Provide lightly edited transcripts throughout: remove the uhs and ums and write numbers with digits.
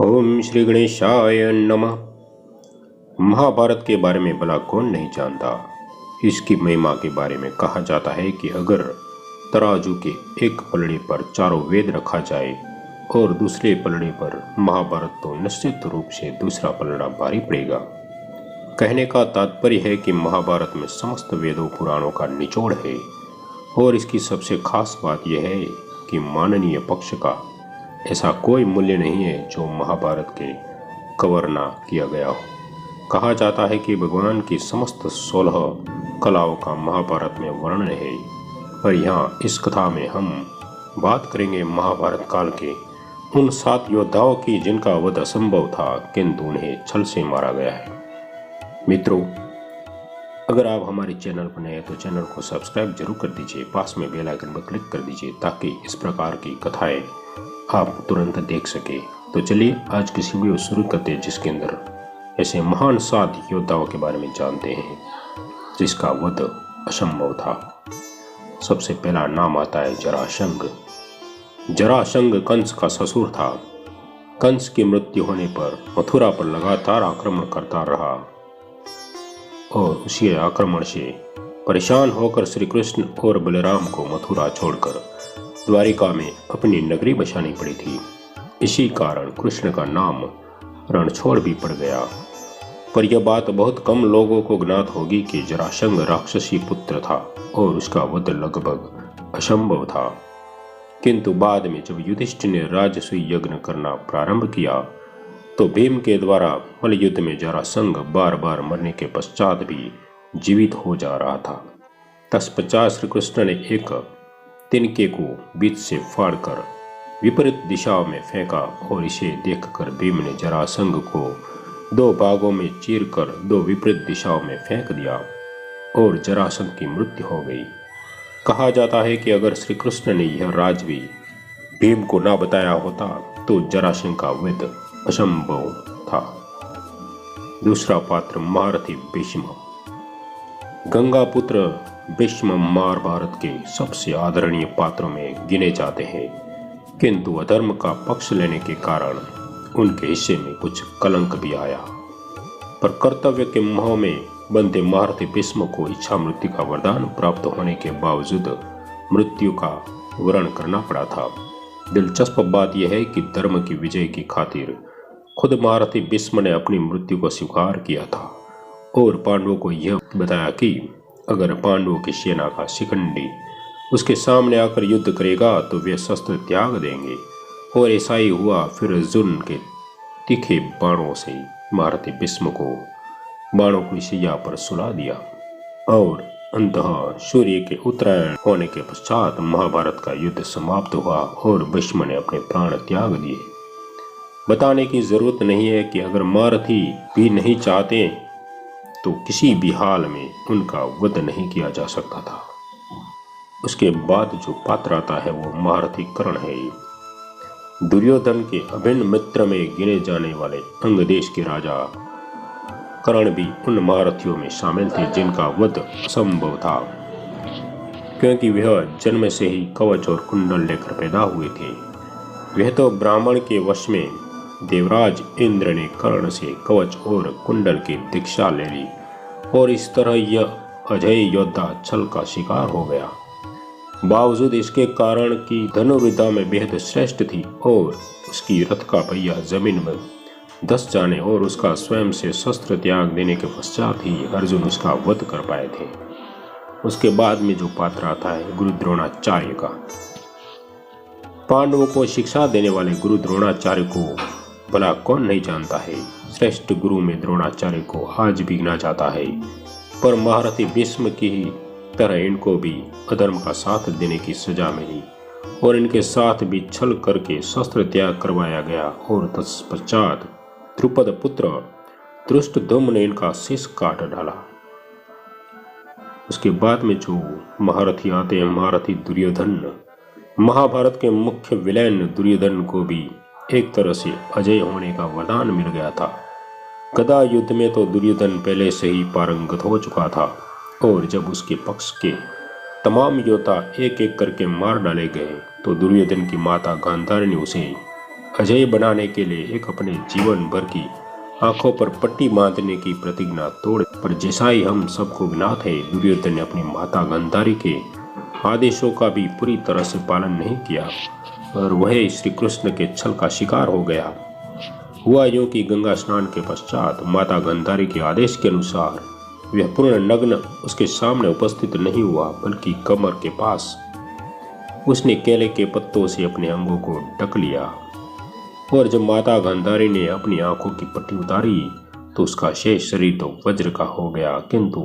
ओम श्री गणेशाय नमः। महाभारत के बारे में भला कौन नहीं जानता। इसकी महिमा के बारे में कहा जाता है कि अगर तराजू के एक पलड़े पर चारों वेद रखा जाए और दूसरे पलड़े पर महाभारत, तो निश्चित रूप से दूसरा पलड़ा भारी पड़ेगा। कहने का तात्पर्य है कि महाभारत में समस्त वेदों पुराणों का निचोड़ है और इसकी सबसे खास बात यह है कि माननीय पक्ष का ऐसा कोई मूल्य नहीं है जो महाभारत के कवर ना किया गया हो। कहा जाता है कि भगवान की समस्त 16 कलाओं का महाभारत में वर्णन है, पर यहाँ इस कथा में हम बात करेंगे महाभारत काल के उन 7 योद्धाओं की जिनका वध असंभव था, किंतु उन्हें छल से मारा गया है। मित्रों, अगर आप हमारे चैनल पर नए हैं तो चैनल को सब्सक्राइब जरूर कर दीजिए, पास में बेल आइकन पर क्लिक कर दीजिए ताकि इस प्रकार की कथाएं आप तुरंत देख सके। तो चलिए आज की वीडियो शुरू करते हैं, जिसके अंदर ऐसे महान 7 योद्धाओं के बारे में जानते हैं जिसका वध असंभव था। सबसे पहला नाम आता है जरासंध। जरासंध कंस का ससुर था। कंस की मृत्यु होने पर मथुरा पर लगातार आक्रमण करता रहा और उसी आक्रमण से परेशान होकर श्री कृष्ण और बलराम को मथुरा छोड़कर द्वारिका में अपनी नगरी बसानी पड़ी थी। इसी कारण कृष्ण का नाम रणछोड़ भी पड़ गया। पर यह बात बहुत कम लोगों को ज्ञात होगी कि जरासंध राक्षसी पुत्र था और उसका वध लगभग असंभव था। किंतु बाद में जब युधिष्ठिर ने राजसूय यज्ञ करना प्रारंभ किया तो भीम के द्वारा मल्ल युद्ध में जरासंध बार बार मरने के पश्चात भी जीवित हो जा रहा था। तत्पश्चात श्री कृष्ण ने एक तिनके को बीच से फाड़कर विपरीत दिशाओं में फेंका और इसे देखकर भीम ने जरासंध को 2 भागों में चीरकर 2 विपरीत दिशाओं में फेंक दिया और जरासंध की मृत्यु हो गई। कहा जाता है कि अगर श्री कृष्ण ने यह राज भी भीम को ना बताया होता तो जरासंध का वध असंभव था। दूसरा पात्र महारथी भीष्म। गंगा पुत्र भीष्म महाभारत के सबसे आदरणीय पात्रों में गिने जाते हैं, किंतु अधर्म का पक्ष लेने के कारण उनके हिस्से में कुछ कलंक भी आया। पर कर्तव्य के मोह में बंधे महारथी भीष्म को इच्छा मृत्यु का वरदान प्राप्त होने के बावजूद मृत्यु का वरण करना पड़ा था। दिलचस्प बात यह है कि धर्म की विजय की खातिर खुद महारथी भीष्म ने अपनी मृत्यु को स्वीकार किया था और पांडवों को यह बताया कि अगर पांडवों की सेना का शिखंडी उसके सामने आकर युद्ध करेगा तो वे शस्त्र त्याग देंगे, और ऐसा ही हुआ। फिर अर्जुन के तीखे बाणों से महारथी भीष्म को बाणों की शैया पर सुला दिया और अंततः सूर्य के उत्तरायण होने के पश्चात महाभारत का युद्ध समाप्त हुआ और भीष्म ने अपने प्राण त्याग दिए। बताने की जरूरत नहीं है कि अगर महारथी भी नहीं चाहते तो किसी भी हाल में उनका वध नहीं किया जा सकता था। उसके बाद जो पात्र आता है वो महारथी कर्ण है। दुर्योधन के अभिन्न मित्र में गिने जाने वाले अंग देश के राजा कर्ण भी उन महारथियों में शामिल थे जिनका वध असंभव था, क्योंकि वह जन्म से ही कवच और कुंडल लेकर पैदा हुए थे। वह तो ब्राह्मण के वश में देवराज इंद्र ने कर्ण से कवच और कुंडल की दीक्षा ले ली और इस तरह यह अजय योद्धा छल का शिकार हो गया। बावजूद इसके कारण कि धनुर्विद्या में बेहद श्रेष्ठ थी और उसकी रथ का पहिया जमीन में धंस जाने और उसका स्वयं से शस्त्र त्याग देने के पश्चात ही अर्जुन उसका वध कर पाए थे। उसके बाद में जो पात्र आता है गुरु द्रोणाचार्य का। पांडवों को शिक्षा देने वाले गुरु द्रोणाचार्य को भला कौन नहीं जानता है। श्रेष्ठ गुरु में द्रोणाचार्य को आज भी गिना जाता है, पर महारथी भीष्म की ही तरह इनको भी अधर्म का साथ देने की सजा मिली और इनके साथ भी छल करके शस्त्र त्याग करवाया गया और तत्पश्चात द्रुपद पुत्र धृष्टद्युम्न ने इनका शीश काट डाला। उसके बाद में जो महारथी आते हैं महारथी दुर्योधन। महाभारत के मुख्य विलेन दुर्योधन को भी एक तरह से अजय होने का वरदान मिल गया था। गदा युद्ध में तो दुर्योधन पहले से ही पारंगत हो चुका था और जब उसके पक्ष के तमाम योद्धा एक एक करके मार डाले गए तो दुर्योधन की माता गांधारी ने उसे अजय बनाने के लिए एक अपने जीवन भर की आंखों पर पट्टी बांधने की प्रतिज्ञा तोड़। पर जैसा ही हम सबको ज्ञात है, दुर्योधन ने अपनी माता गांधारी के आदेशों का भी पूरी तरह से पालन नहीं किया और वह श्री कृष्ण के छल का शिकार हो गया। हुआ यूं कि गंगा स्नान के पश्चात माता गांधारी के आदेश के अनुसार वह पूर्ण नग्न उसके सामने उपस्थित नहीं हुआ, बल्कि कमर के पास उसने केले के पत्तों से अपने अंगों को ढक लिया। और जब माता गांधारी ने अपनी आंखों की पट्टी उतारी तो उसका शेष शरीर तो वज्र का हो गया, किंतु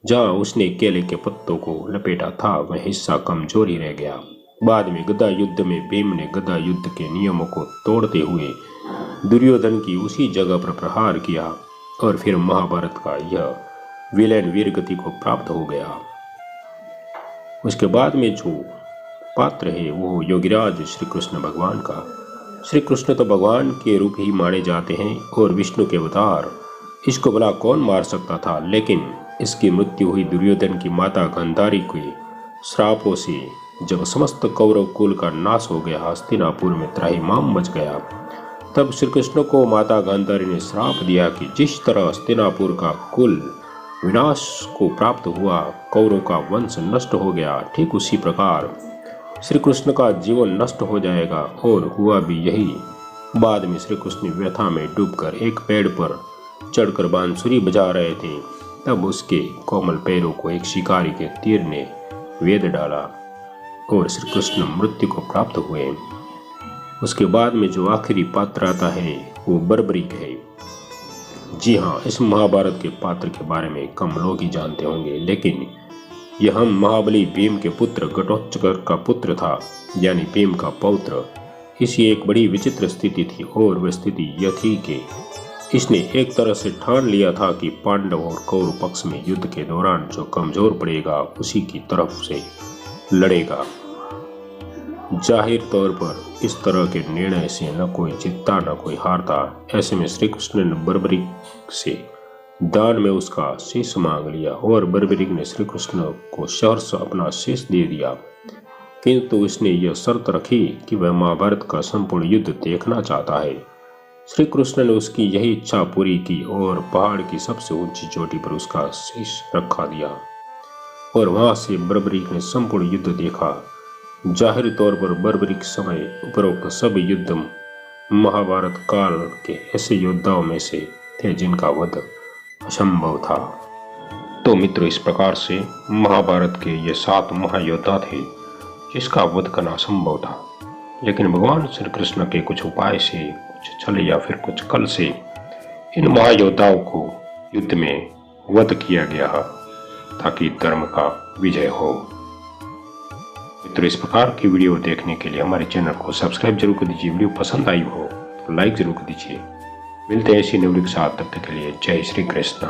जहां उसने केले के पत्तों को लपेटा था वह हिस्सा कमजोर ही रह गया। बाद में गदा युद्ध में भीम ने गदा युद्ध के नियमों को तोड़ते हुए दुर्योधन की उसी जगह पर प्रहार किया और फिर महाभारत का यह विलेन वीर गति को प्राप्त हो गया। उसके बाद में जो पात्र है वो योगीराज श्री कृष्ण भगवान का। श्री कृष्ण तो भगवान के रूप ही माने जाते हैं और विष्णु के अवतार। इसको भला कौन मार सकता था, लेकिन इसकी मृत्यु हुई दुर्योधन की माता गांधारी के श्रापों से। जब समस्त कौरव कुल का नाश हो गया, हस्तिनापुर में त्राहिमाम मच गया, तब श्री कृष्ण को माता गांधारी ने श्राप दिया कि जिस तरह हस्तिनापुर का कुल विनाश को प्राप्त हुआ, कौरव का वंश नष्ट हो गया, ठीक उसी प्रकार श्री कृष्ण का जीवन नष्ट हो जाएगा। और हुआ भी यही। बाद में श्री कृष्ण व्यथा में डूबकर एक पेड़ पर चढ़कर बांसुरी बजा रहे थे, तब उसके कोमल पैरों को एक शिकारी के तीर ने वेद डाला और श्री कृष्ण मृत्यु को प्राप्त हुए। उसके बाद में जो आखिरी पात्र आता है वो बर्बरीक है। जी हाँ, इस महाभारत के पात्र के बारे में कम लोग ही जानते होंगे, लेकिन यह हम महाबली भीम के पुत्र घटोत्कच का पुत्र था, यानी भीम का पौत्र। इसी एक बड़ी विचित्र स्थिति थी, और वह स्थिति यह थी कि इसने एक तरह से ठान लिया था कि पांडव और कौरव पक्ष में युद्ध के दौरान जो कमजोर पड़ेगा उसी की तरफ से लड़ेगा। जाहिर तौर पर इस तरह के निर्णय से न कोई जीतता न कोई हारता। ऐसे में श्री कृष्ण ने बर्बरीक से दान में उसका शीश मांग लिया और बर्बरीक ने श्री कृष्ण को सहर्ष अपना शीश दे दिया, किंतु उसने यह शर्त रखी कि वह महाभारत का संपूर्ण युद्ध देखना चाहता है। श्री कृष्ण ने उसकी यही इच्छा पूरी की और पहाड़ की सबसे ऊंची चोटी पर उसका शीश रखा दिया और वहां से बर्बरीक ने संपूर्ण युद्ध देखा। जाहिर तौर पर बर्बरीक समय उपरोक्त सब युद्ध महाभारत काल के ऐसे योद्धाओं में से थे जिनका वध असंभव था। तो मित्रों, इस प्रकार से महाभारत के ये 7 महायोद्धा थे जिसका वध करना असंभव था, लेकिन भगवान श्री कृष्ण के कुछ उपाय से, कुछ छल या फिर कुछ कल से इन महायोद्धाओं को युद्ध में वध किया गया ताकि धर्म का विजय हो। मित्रों, इस प्रकार की वीडियो देखने के लिए हमारे चैनल को सब्सक्राइब जरूर कर दीजिए। वीडियो पसंद आई हो तो लाइक जरूर कर दीजिए। मिलते हैं ऐसी न्यूज़ के साथ, तब तक के लिए जय श्री कृष्ण।